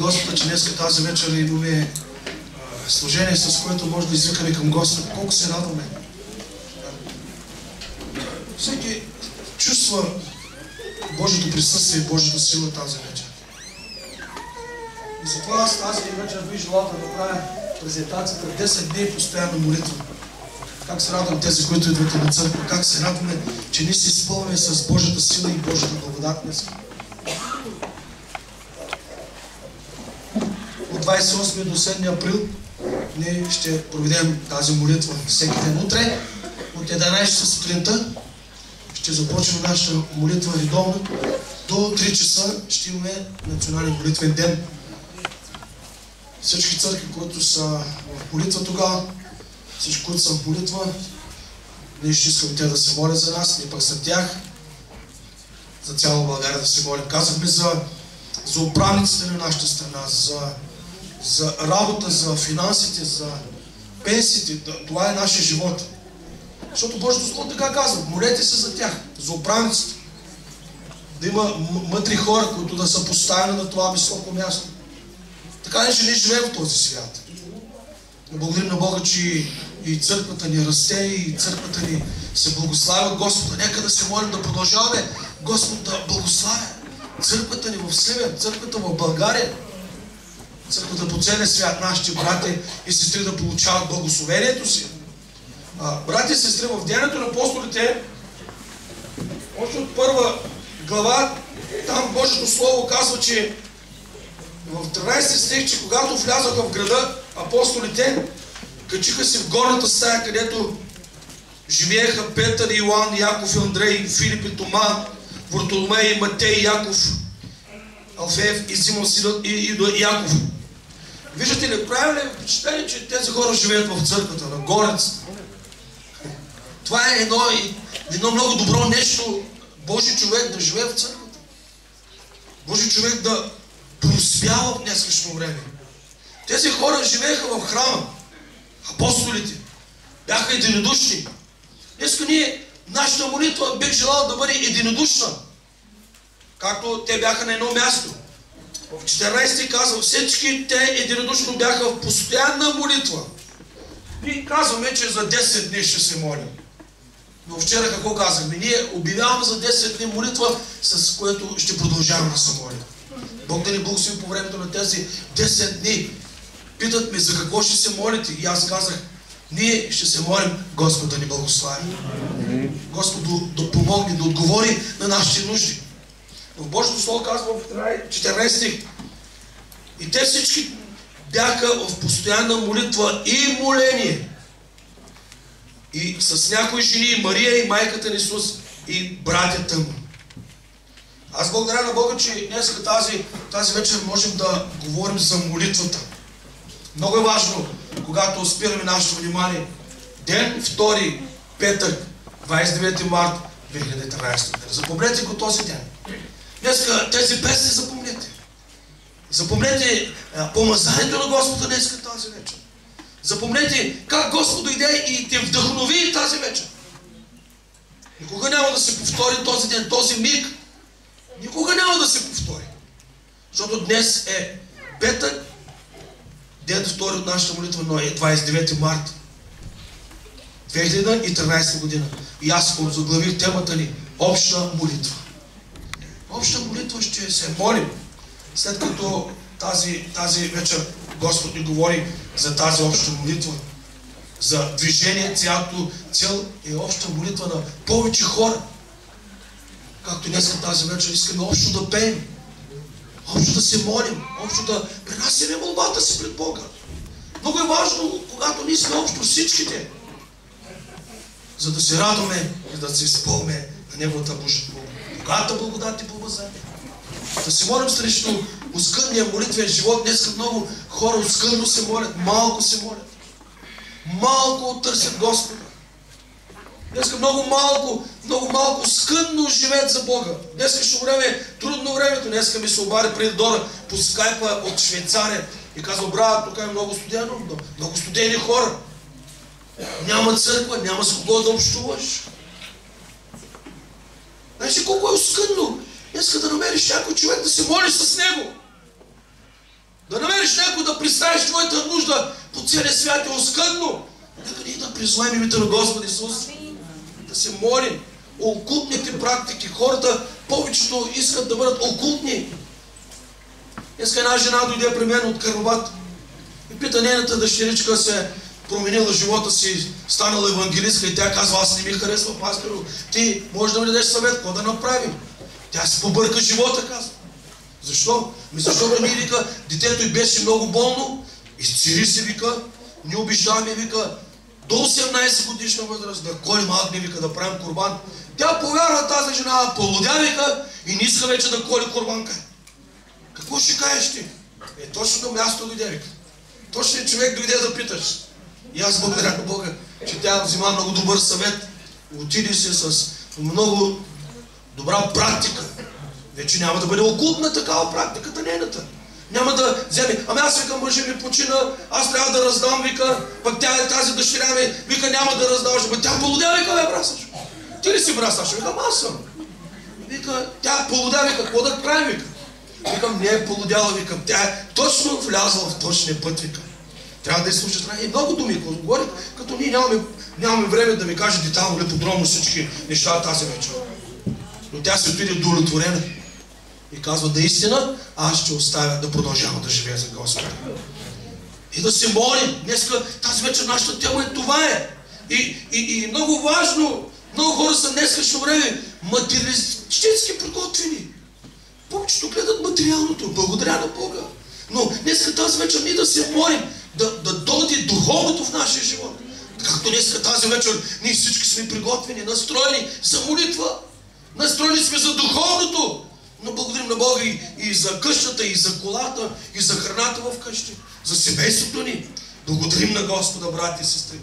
Господа, че днес тази вечер имаме служение, с което може да извикаме към Господа. Колко се радваме. Всеки чувства Божието присъствие и Божието сила тази вечер. И затова аз тази вечер бих желал да направя презентацията 10 дни постоянна молитва. Как се радвам тези, които идвате на църква, как се радваме, че ние се изпълваме с Божията сила и Божията благодат днес. От 28 до 7 април ние ще проведем тази молитва всеки ден. Утре от 11 сутринта ще започнем нашата молитва редовно. До 3 часа ще имаме национален молитвен ден. Всички църкви, които са в молитва тогава, всички, които са в молитва, ние ще искаме те да се молят за нас, ние пък за тях, за цяла България да се молим. Казахме за управниците на нашата страна, за работа, за финансите, за пенсиите. Това е нашия живот. Защото Божието Слово така казва: молете се за тях, за управниците. Да има мъдри хора, които да са поставени на това високо място. Така не ще ние живеем в този свят. Благодарим на Бога, че и църквата ни расте, и църквата ни се благославя от Господа. Нека да се молим да продължаваме Господ да благославя църквата ни в Сливен, църквата в България, църквата по целия свят, нашите брати и сестри да получават благословението си. Брати и сестри, в Деянието на апостолите, още от първа глава, там Божието Слово казва, че в 13 стих, че когато влязоха в града, апостолите качиха се в горната стая, където живееха Петър, Иоанн, Яков, Андрей, Филип и Тома, Вартоломей, Матей, Яков, Алфеев и Симон и Яков. Виждате ли, прави ли впечатление, че тези хора живеят в църквата, на горец? Това е едно много добро нещо, Божи човек да живее в църквата. Божи човек да преуспява в днескашно време. Тези хора живееха в храма. Апостолите бяха единодушни. Днеска ние, нашата молитва бих желал да бъде единодушна. Както те бяха на едно място. В 14 казва, всички те единодушно бяха в постоянна молитва. Ние казваме, че за 10 дни ще се молим. Но вчера какво казахме? Ние обявяваме за 10 дни молитва, с което ще продължаваме да се молим. Бог да ни благослови по времето на тези 10 дни. Питат ме за какво ще се молите. И аз казах, ние ще се молим Господ да ни благослови. Господ да помогне, да отговори на нашите нужди. В Божието Слово казва в 14 стих. И те всички бяха в постоянна молитва и моление. И с някои жени, Мария и майката на Исус, и братята му. Аз благодаря на Бога, че днес тази вечер можем да говорим за молитвата. Много е важно, когато спираме нашето внимание. Ден 2, петък, 29 март 2013 година. Запомнете го този ден. Днеска тези песни запомнете. Запомнете помазанието на Господа днеска тази вечер. Запомнете как Господ дойде и те вдъхнови тази вечер. Никога няма да се повтори този ден, този миг. Никога няма да се повтори. Защото днес е петък, ден 2 от нашата молитва, но е 29 март 2013 година. И аз заглавих темата ни обща молитва. Обща молитва ще се молим, след като тази вечер Господ ни говори за тази обща молитва. За движение, цялото цел е обща молитва на повече хора. Както днес тази вечер искаме общо да пеем, общо да се молим, общо да пренасяме молбата си пред Бога. Много е важно, когато ние сме общо всичките, за да се радваме и да се изпълним на Неговата богата благодат и помазание. Да се молим срещу оскъдния молитвен живот. Днес много хора оскъдно се молят, малко се молят. Малко търсят Господа. Днес много малко скъдно живеят за Бога. Днескашно време е трудно времето. Днеска ми се обади преди Дора по скайпа от Швейцария и казва: брат, тук е много студено, много студени хора. Няма църква, няма с кого да общуваш. Знаеш колко е скъдно? Днеска да намериш някой човек да се моли с него. представиш твоята нужда по целия свят е оскъдно. Нека ние да призовем името на Господ Исус. Да се молим. Окултните практики. Хората повечето искат да бъдат окултни. Днеска една жена дойде при мен от Карнобат и пита нейната дъщеричка се променила живота си, станала евангелистка и тя казва, аз не ми харесва, пастору, ти можеш да ми дадеш съвет, какво да направим? Тя се побърка живота, казва. Защо? Защото ми вика, детето й беше много болно, изцери се, вика, ни обиждаме, вика, до 18 годишна възраст, да колим агни, вика, да правим курбан. Тя повярва тази жена, полудя, вика, и не иска вече да коли курбанка. Какво ще кажеш ти? Точно на място дойде, вика. Точно човек дойде да питаш. И аз благодаря на Бога, че тя взима много добър съвет. Отиде се с много добра практика. Вече няма да бъде окултна такава практиката нейната. Няма да вземе, ами аз викам, мъжа ми почина, аз трябва да раздам, вика, пък тя е тази дъщеря ми, вика, няма да раздаваш, пък тя полудя, вика, бе, брасаш. Ти ли си брасаш? Викам, аз съм. Вика, тя полудя, вика, какво да правим, вика? Викам, не е полудяла, викам, тя е точно влязла в точния път, вика. Трябва да изслушаш. И много думи говори, като ние нямаме време да ми каже детално или подробно всички неща тази вечер. Но тя се отиде удовлетворена и казва, да истина, аз ще оставя да продължавам да живея за Господа. И да се молим. Днеска тази вечер нашата тема е това е. И много важно, много хора са днескашно време материалистически приготвени. Повечето гледат материалното, благодаря на Бога. Но днеска тази вечер ние да се молим, да дойде духовното в нашия живот. Както днеска тази вечер ние всички сме приготвени, настроени за молитва. Настроени сме за духовното. Но благодарим на Бога и за къщата, и за колата, и за храната в къщи, за семейството ни. Благодарим на Господа, брати и сестри.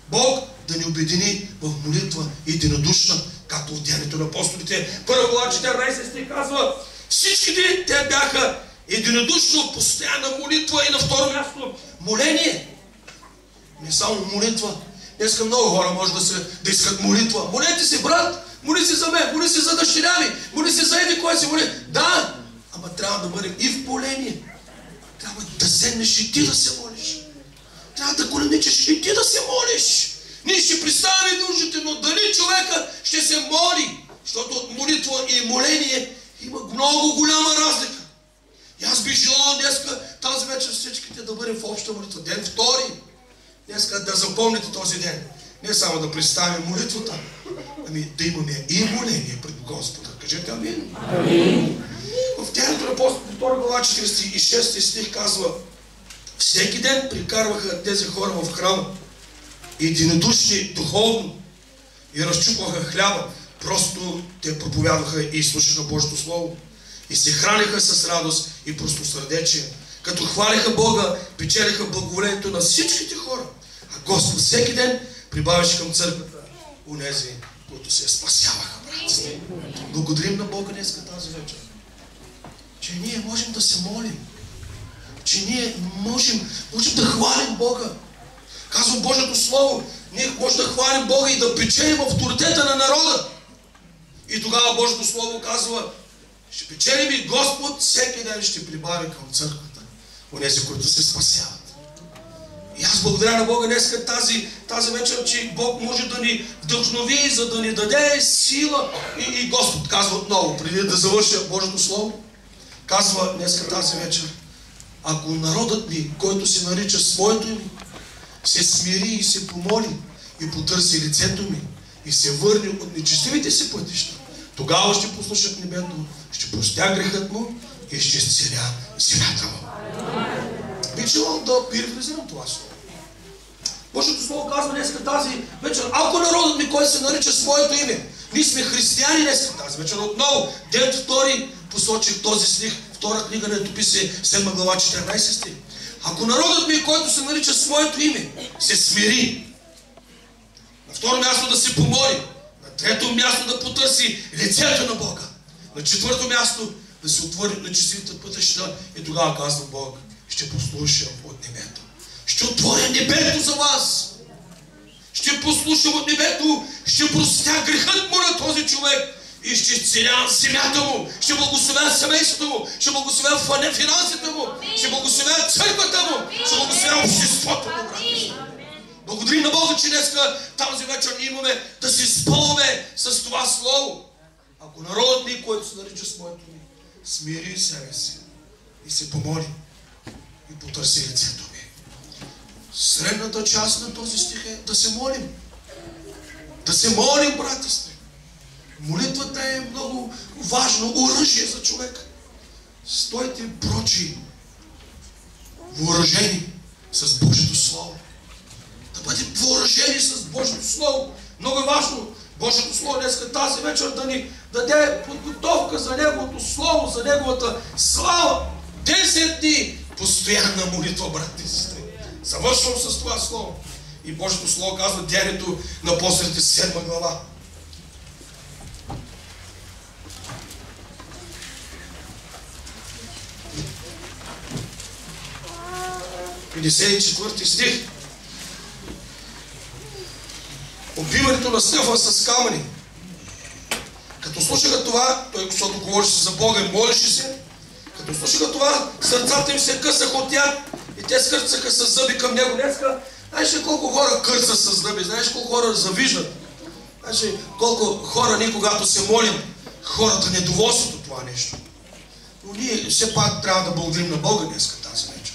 Бог да ни обедини в молитва единодушна, както в Деянието на апостолите. 1 глава 14 стих казва, всичките те бяха единодушно, постоянна молитва и на второ място моление. Не само молитва. Днеска много хора може да искат молитва. Молете се, брат, моли се за мен, моли се за дъщеря ми, моли се за еди кой се моли. Да, ама трябва да бъдем и в моление. Трябва да седнеш и ти да се молиш. Трябва да коленичеш и ти да се молиш. Ние ще представим нуждите, но дали човека ще се моли, защото от молитва и моление има много голяма разлика. И аз бих желал днеска, тази вечер всичките да бъдем в обща молитва. Ден втори. Днеска да запомните този ден. Не само да представим молитвата, ами да имаме и моление пред Господа. Кажете амин. Амин. В Деянието на апостолите 2 глава 46 стих казва, всеки ден прикарваха тези хора в храма, единодушни духовно и разчупваха хляба. Просто те проповядваха и слушаха Божието Слово. И се храниха с радост и простосърдечие. Като хвалиха Бога, печелиха благоволението на всичките хора. А Господ всеки ден прибавяше към църквата унези, които се спасяваха, братци. Благодарим на Бога днеска тази вечер, че ние можем да се молим. Че ние можем да хвалим Бога. Казва Божието Слово, ние можем да хвалим Бога и да печелим авторитета на народа. И тогава Божието Слово казва, ще печелим и Господ всеки ден ще прибави към църквата онези, които се спасяват. И аз благодаря на Бога днеска тази вечер, че Бог може да ни вдъхнови, за да ни даде сила. И Господ казва отново, преди да завърша Божието Слово, казва днеска тази вечер, ако народът ми, който се нарича своето име, се смири и се помоли и потърси лицето ми и се върне от нечестивите си пътища, тогава ще послушат небето, ще простя грехът му и ще изцеля земята му. Бих желал да перефразирам това слово. Божието Слово казва днеска тази вечер, ако народът ми, който се нарича своето име, ние сме християни днеска тази вечер, отново, ден втори посочих този стих, втора книга на Летописи, 7 глава 14 стих. Ако народът ми, който се нарича своето име, се смири, на второ място да се помоли, на трето място да потърси лицето на Бога, на четвърто място да се отвори на честивите пътища и тогава казва Бог, ще послушам от небето. Ще отворя небето за вас. Ще послушам от небето, ще простя грехът му на този човек И ще изцелявам земята му, ще благословя семейството му, ще благословя финансите му, ще благословя църквата му, ще благословя обществото му, брати. Благодарим на Бога, че днеска тази вечер ние имаме да се изпълваме с това слово. Ако народът ни, който се нарича с моето ми, смири себе си и се помоли и потърси лицето ми. Средната част на този стих е да се молим. Да се молим, брати сте. Молитвата е много важно оръжие за човек. Стойте прочи, въоръжени с Божието Слово. Да бъдем въоръжени с Божието Слово. Много е важно Божието Слово днеска тази вечер да ни даде подготовка за Неговото Слово, за Неговата слава. 10 дни постоянна молитва, брати и сестри. Завършвам с това Слово. И Божието Слово казва Деянието на апостолите 7 глава. 54 стих. Убиването на Стефан с камъни. Като слушаха това, той, защото говореше за Бога и молеше се, като слушаха това, сърцата им се късаха от яд и те скърцаха с зъби към него. Днеска, знаеш ли колко хора кърцат с зъби? Знаеш колко хора завиждат? Знаеш ли колко хора ние, когато се молим, хората недоволстват от това нещо? Но ние все пак трябва да благодарим на Бога днеска тази вечер.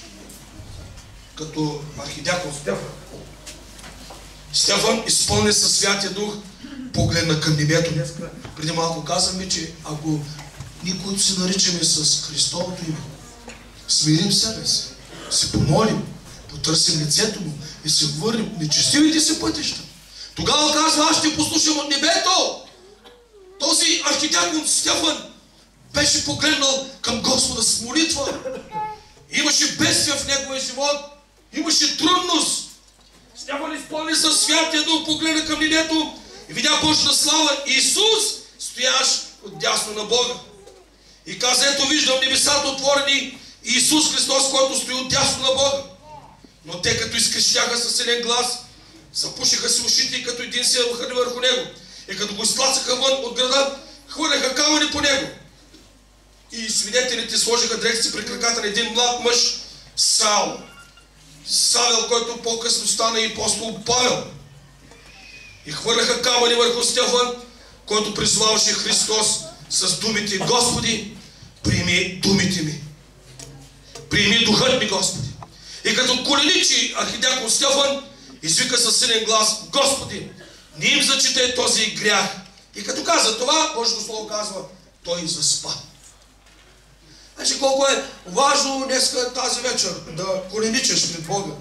Като архидиакон Стефан. Стефан, изпълнен със Святия Дух, погледна към небето. Днеска преди малко казахме, че ако ние, които се наричаме с Христовото име, смирим себе си, се помолим, потърсим лицето му и се върнем нечестивите си пътища, тогава казва, аз ще послушам от небето. Този архидиакон Стефан беше погледнал към Господа с молитва. Имаше бедствия в неговия живот, имаше трудност. Стефан изпълни със Святия Дух, погледна към небето и видя Божията слава. Исус стоящ отдясно на Бога. И каза, ето виждам небесата отворени и Исус Христос, който стои отдясно на Бога. Но те като изкрещяха със силен глас, запушиха си ушите и като един се хвърли върху него. И като го изтласаха вън от града, хвърляха камъни по него. И свидетелите сложиха дрехи при краката на един млад мъж, Саул. Савел, който по-късно стана и апостол Павел. И хвърляха камъни върху Стефан, който призоваваше Христос с думите, Господи, приеми думите ми. Приеми духът ми, Господи. И като коленичи архидиакон Стефан, извика със силен глас, Господи, не им зачитай този грях. И като каза това, Божието Слово казва, той заспа. Значи колко е важно днеска тази вечер да коленичаш пред Бога,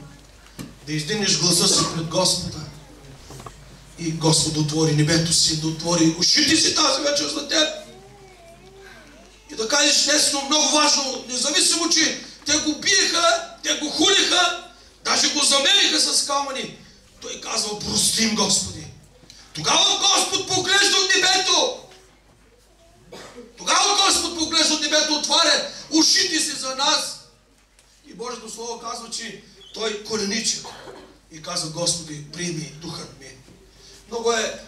да издигнеш гласа си пред Господа и Господ да отвори небето си, да отвори ушите си тази вечер за теб и да кажеш нещо много важно, независимо, че те го биеха, те го хулиха, даже го замериха с камъни. Той казва, простим, Господи. Тогава Господ поглежда от небето. Тогава Господ поглежда от небето, отваря ушите си за нас. И Божието Слово казва, че Той коленичи и казва, Господи, приеми духът ми.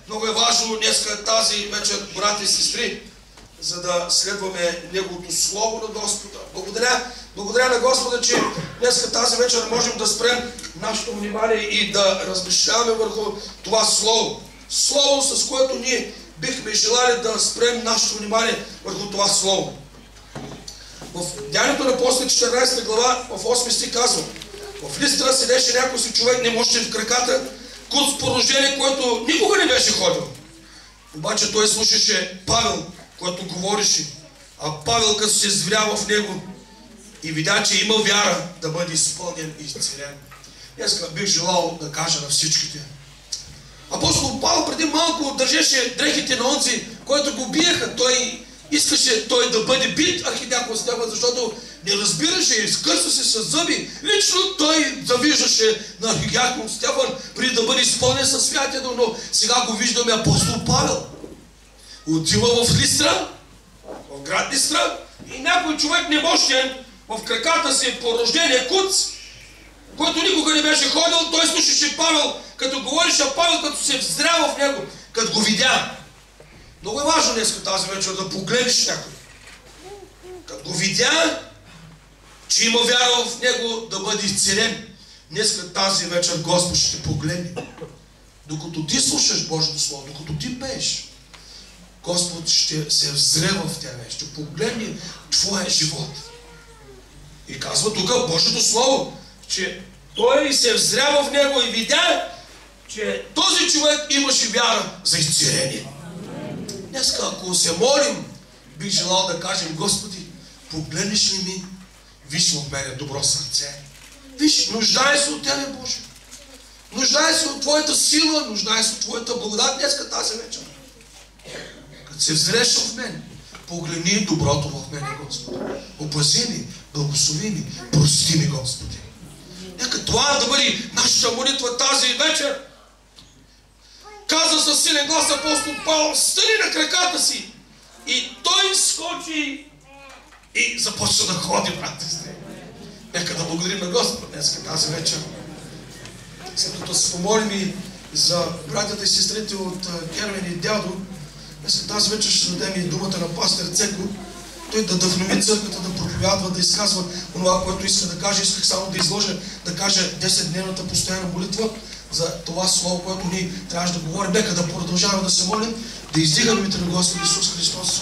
Много е важно днеска тази вечер, брати и сестри, за да следваме Неговото Слово на Господа. Благодаря на Господа, че днеска тази вечер можем да спрем нашето внимание и да размишляваме върху това Слово. Слово, с което ние бихме желали да спрем нашето внимание върху това Слово. В Деянието на апостолите 14 глава, в 8 стих казва, в Листра седеше някой си човек, немощен в краката, куц с поражение, който никога не беше ходил. Обаче той слушаше Павел, който говореше, а Павел като се зверява в него и видя, че има вяра да бъде изпълнен и изцелен. Днеска бих желал да кажа на всичките. Апостол Павел преди малко държеше дрехите на онзи, който го биеха. Той искаше да бъде бит, архидиакон Стефан, защото не разбираше и скърса се с зъби. Лично той завиждаше на архидиакон Стефан преди да бъде изпълнен със Святия Дух, но сега го виждаме апостол Павел. Отива в Листра, в град Листра, и някой човек немощен в краката си по рождение куц, който никога не беше ходил, той слушаше Павел, като говореше, а Павел като се взрява в него, като го видя. Много е важно днес тази вечер да погледнеш някой. Като го видя, че има вяра в него, да бъде изцелен. Днес тази вечер Господ ще те погледне. Докато ти слушаш Божието Слово, докато ти пееш, Господ ще се взрева в тебе, ще погледне твоя живот. И казва тук Божието Слово, че той се взря в него и видя, че този човек имаше вяра за изцеление. Днеска, ако се молим, бих желал да кажем: Господи, погледнеш ли ми? Виж в мене добро сърце. Виж, нуждае се от Тебе, Боже. Нуждае се от Твоята сила, нуждае се от Твоята благодат днеска тази вечер. Като се взреш в мен, погледни доброто в мене, Господи. Опази ми, благослови ми, прости ми, Господи. Нека това да бъде нашата молитва тази вечер. Каза със силен глас апостол Павел: стани на краката си. И той скочи и започна да ходи, братите. Нека да благодарим на Господ днес тази вечер. След като се помолим и за братята и сестрите от Кервен и Дядо, днес тази вечер ще дадем и думата на пастор Цеко. Той да вдъхнови църквата, да проповядва, да изказва онова, което иска да каже. Исках само да изложа, да кажа 10-дневната постоянна молитва за това слово, което ние трябваше да говорим. Нека да продължаваме да се молим, да издигаме името на Господ Исус Христос.